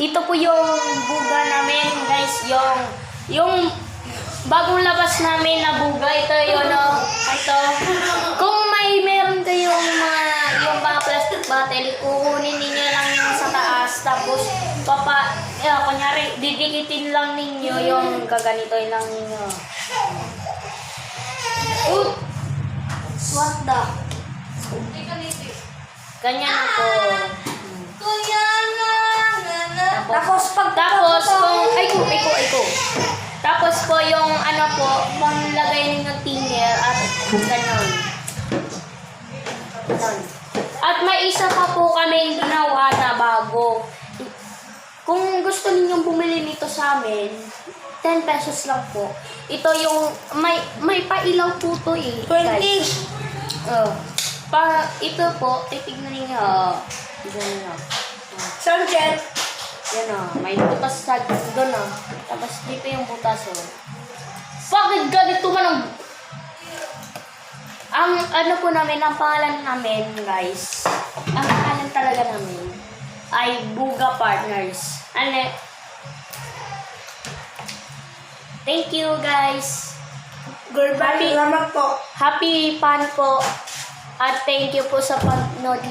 ito po yung buga namin guys, yung bagong labas namin na buga, ito yun ito. Kung meron kayong yung mga plastic bottle, kukunin ninyo lang yung sa taas, tapos kunyari, didikitin lang ninyo yung kaganito lang ninyo. What the? Ganyan ako. Tapos Tapos po yung panglagay ninyo tinger at ganon. At may isa pa po kami ginawa na bago. Kung gusto ninyong bumili nito sa amin, 10 pesos lang po. Ito yung may pailaw po to eh. 20. Ito po, titignan ninyo. Ganyan. Sunset. Yan may butas sa doon Tapos dito yung butas Bakit ganito man ang po namin, ang pangalan namin guys, ang pangalan talaga namin ay Buga Partners. Thank you guys. Goodbye. Salamat po. Happy fun po. At thank you po sa panonood